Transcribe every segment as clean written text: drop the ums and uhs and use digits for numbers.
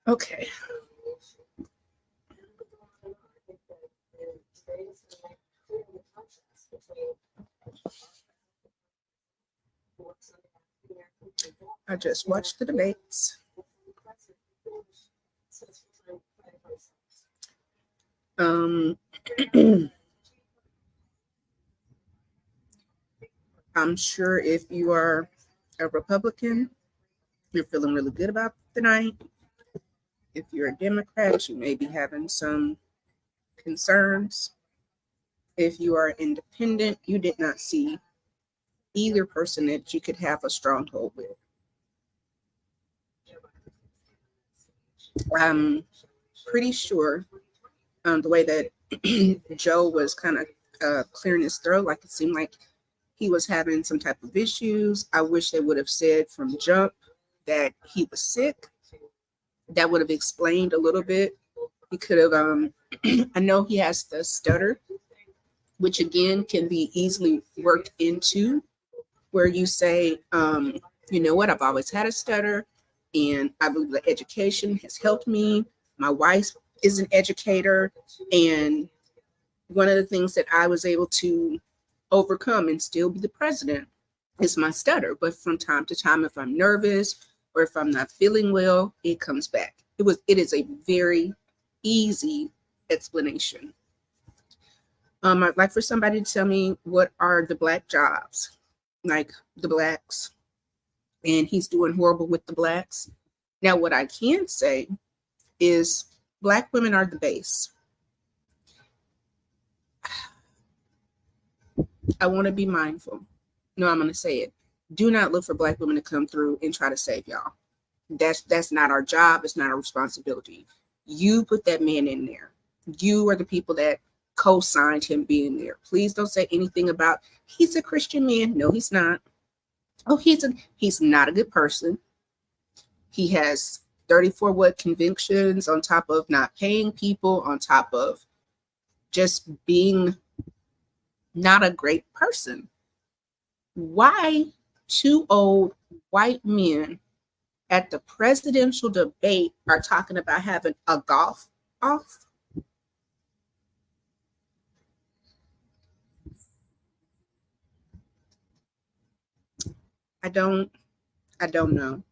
Okay. I just watched the debates. Um, I'm sure if you are a Republican, you're feeling really good about the night. If you're a Democrat, you may be having some concerns. If you are independent, you did not see either person that you could have a stronghold with. I'm pretty sure the way that Joe was kind of clearing his throat, like it seemed like he was having some type of issues. I wish they would have said from jump that he was sick. That would have explained a little bit. He could have, I know he has the stutter, which again can be easily worked into where you say, you know what, I've always had a stutter and I believe that education has helped me. My wife is an educator, and one of the things that I was able to overcome and still be the president is my stutter. But from time to time, if I'm nervous or if I'm not feeling well, it comes back. It is a very easy explanation. I'd like for somebody to tell me what are the Black jobs, like the Blacks, and he's doing horrible with the Blacks. Now, what I can say is Black women are the base. I want to be mindful. No, I'm going to say it. Do not look for Black women to come through and try to save y'all. That's not our job. It's not our responsibility. You put that man in there. You are the people that co-signed him being there. Please don't say anything about he's a Christian man. No, he's not. Oh, he's not a good person. He has 34 convictions on top of not paying people, on top of just being not a great person. Why two old white men at the presidential debate are talking about having a golf off? I don't know.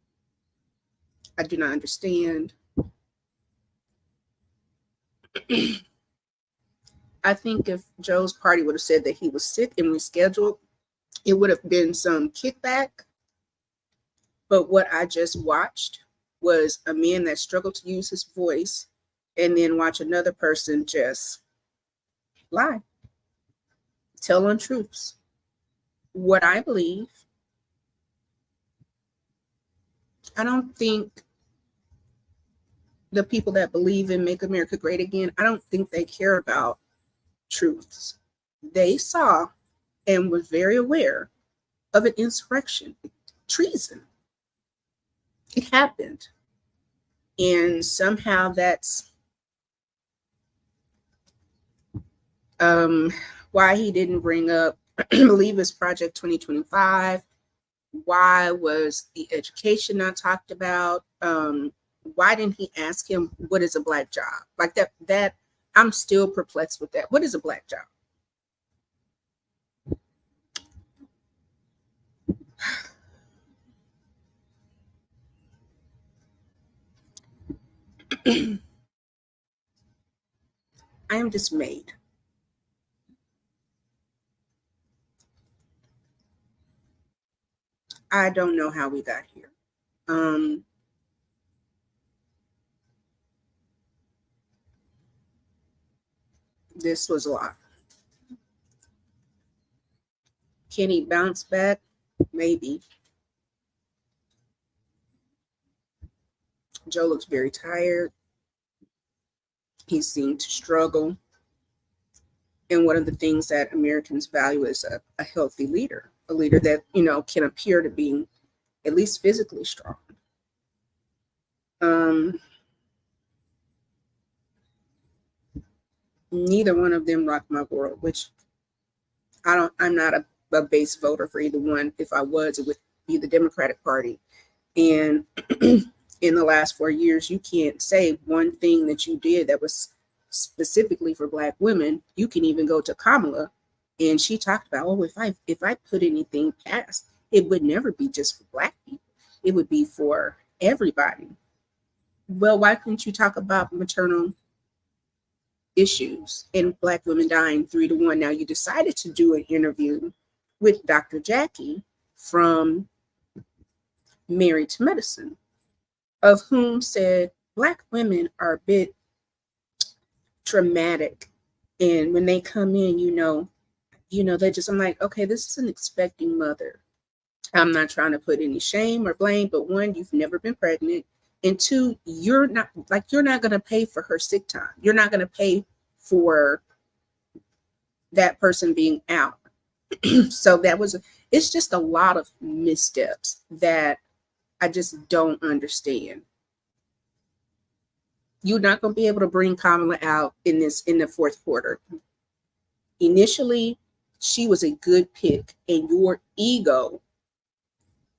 I do not understand. I think if Joe's party would have said that he was sick and rescheduled, it would have been some kickback. But what I just watched was a man that struggled to use his voice and then watch another person just lie, tell untruths. What I believe, I don't think the people that believe in Make America Great Again, I don't think they care about truths. They saw and was very aware of an insurrection, treason. It happened. And somehow that's why he didn't bring up, I believe it's Project 2025. Why was the education not talked about? Why didn't he ask him what is a Black job? Like that I'm still perplexed with that. What is a Black job? I am dismayed. I don't know how we got here. This was a lot. Can he bounce back? Maybe. Joe looks very tired. He seemed to struggle. And one of the things that Americans value is a healthy leader, a leader that, can appear to be at least physically strong. Neither one of them rocked my world, which I'm not a base voter for either one. If I was, it would be the Democratic Party. And in the last 4 years, you can't say one thing that you did that was specifically for Black women. You can even go to Kamala, and she talked about, oh, if I put anything past, it would never be just for Black people. It would be for everybody. Well, why couldn't you talk about maternal issues and Black women dying 3-1? Now you decided to do an interview with Dr. Jackie from Married to Medicine, of whom said Black women are a bit traumatic. And when they come in, they just, I'm like, okay, this is an expecting mother. I'm not trying to put any shame or blame, but one, you've never been pregnant. And two, you're not going to pay for her sick time. You're not going to pay for that person being out. So it's just a lot of missteps that I just don't understand. You're not going to be able to bring Kamala out in the fourth quarter. Initially, she was a good pick, and your ego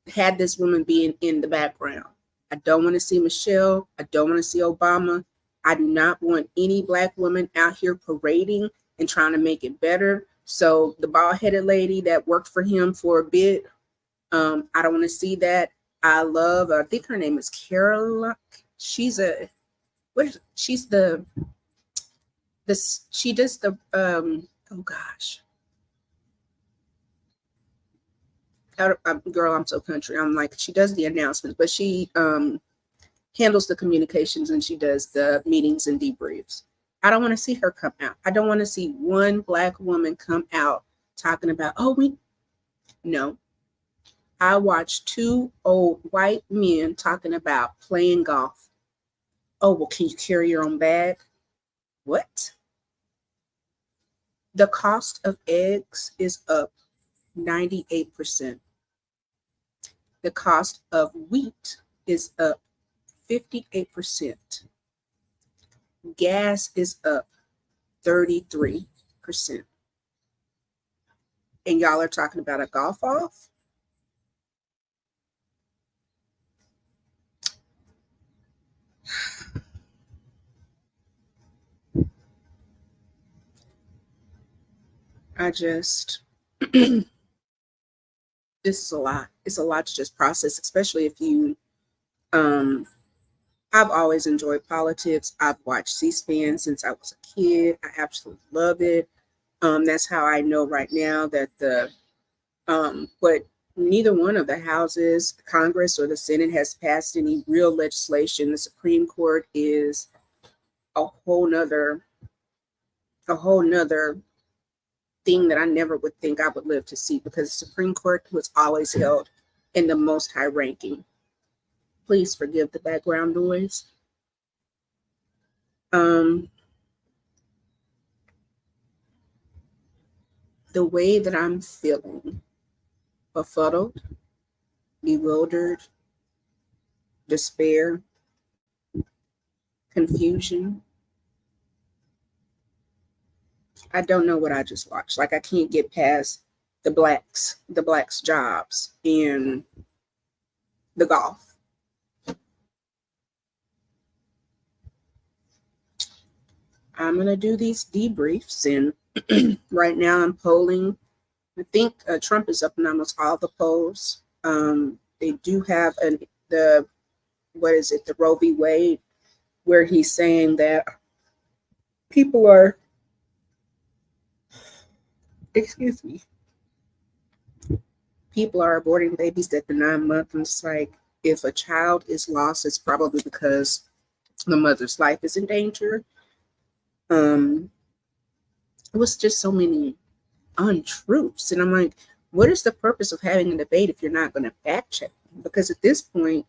had this woman being in the background. I don't want to see Michelle. I don't want to see Obama. I do not want any Black woman out here parading and trying to make it better. So the bald-headed lady that worked for him for a bit, I don't want to see that. I think her name is Caroline. She does the oh gosh. Girl, I'm so country. I'm like, she does the announcements, but she handles the communications, and she does the meetings and debriefs. I don't want to see her come out. I don't want to see one Black woman come out talking about, no. I watched 2 old white men talking about playing golf. Oh, well, can you carry your own bag? What? The cost of eggs is up 98%. The cost of wheat is up 58%. Gas is up 33%. And y'all are talking about a golf off? This is a lot. It's a lot to just process, especially if you, I've always enjoyed politics. I've watched C-SPAN since I was a kid. I absolutely love it. That's how I know right now that but neither one of the houses, Congress or the Senate, has passed any real legislation. The Supreme Court is a whole nother thing that I never would think I would live to see, because the Supreme Court was always held in the most high ranking. Please forgive the background noise. The way that I'm feeling, befuddled, bewildered, despair, confusion. I don't know what I just watched. Like, I can't get past the blacks' jobs in the golf. I'm going to do these debriefs, and right now I'm polling. I think Trump is up in almost all the polls. They do have the Roe v. Wade, where he's saying that people are, people are aborting babies at the 9-month. And it's like, if a child is lost, it's probably because the mother's life is in danger. It was just so many untruths. And I'm like, what is the purpose of having a debate if you're not going to fact check? Because at this point,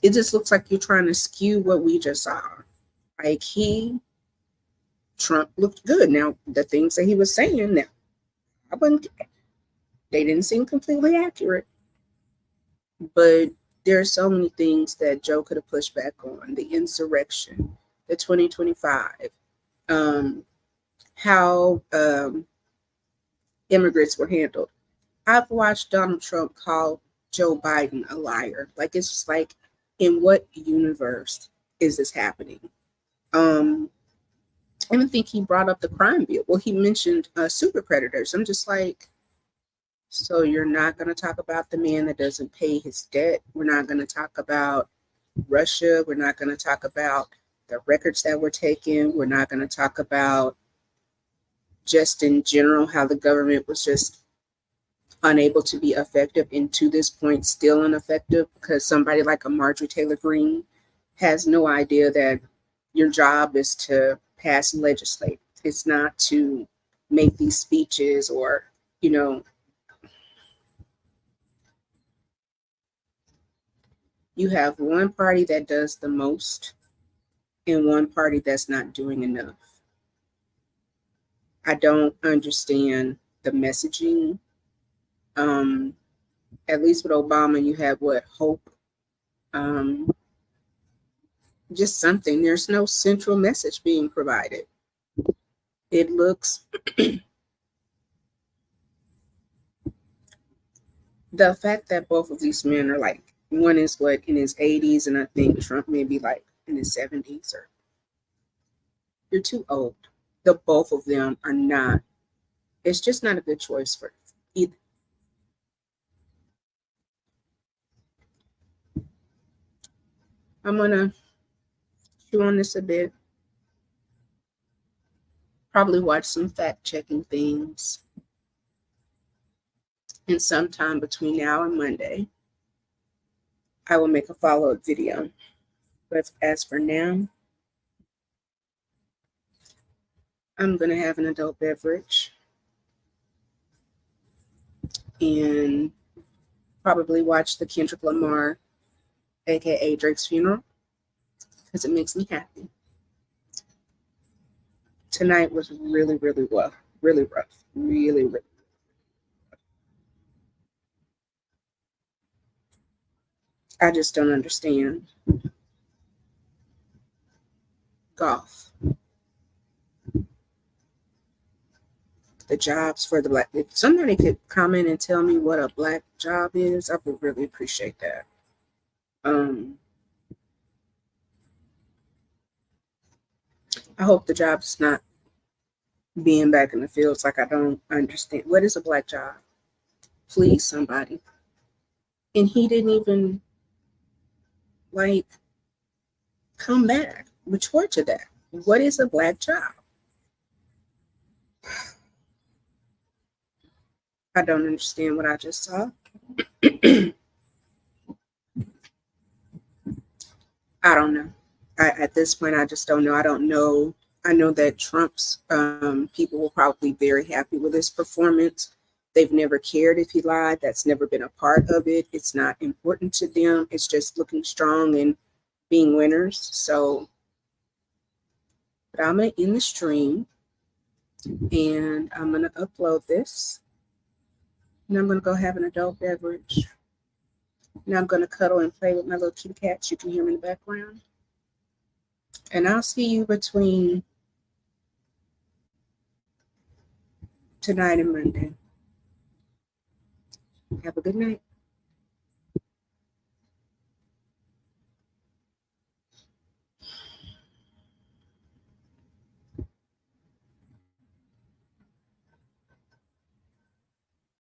it just looks like you're trying to skew what we just saw. Like, Trump looked good. Now, the things that he was saying, they didn't seem completely accurate. But there are so many things that Joe could have pushed back on. The insurrection, the 2025, how immigrants were handled. I've watched Donald Trump call Joe Biden a liar. Like, it's just like, in what universe is this happening? I don't think he brought up the crime bill. Well, he mentioned super predators. I'm just like, so you're not going to talk about the man that doesn't pay his debt. We're not going to talk about Russia. We're not going to talk about the records that were taken. We're not going to talk about just in general how the government was just unable to be effective, and to this point still ineffective, because somebody like a Marjorie Taylor Greene has no idea that your job is to pass and legislate. It's not to make these speeches or, you have one party that does the most and one party that's not doing enough. I don't understand the messaging. At least with Obama, you have what, hope, just something. There's no central message being provided. It looks the fact that both of these men are like, one is what, in his 80s, and I think Trump may be like in his 70s, or you're too old. The both of them are not. It's just not a good choice for either. I'm gonna chew on this a bit. Probably watch some fact checking things. And sometime between now and Monday, I will make a follow-up video. But as for now, I'm gonna have an adult beverage and probably watch the Kendrick Lamar, aka Drake's funeral, because it makes me happy. Tonight was really, really rough, really rough, really, really. I just don't understand golf. The jobs for the black. If somebody could comment and tell me what a black job is, I would really appreciate that. I hope the job's not being back in the fields. Like, I don't understand. What is a black job? Please, somebody. And he didn't even like come back, retort to that. What is a black job? I don't understand what I just saw. I don't know. At this point, I just don't know. I don't know. I know that Trump's people were probably very happy with his performance. They've never cared if he lied. That's never been a part of it. It's not important to them. It's just looking strong and being winners. So, but I'm going to end the stream and I'm going to upload this. And I'm going to go have an adult beverage. And I'm going to cuddle and play with my little kitty cats. You can hear me in the background. And I'll see you between tonight and Monday. Have a good night.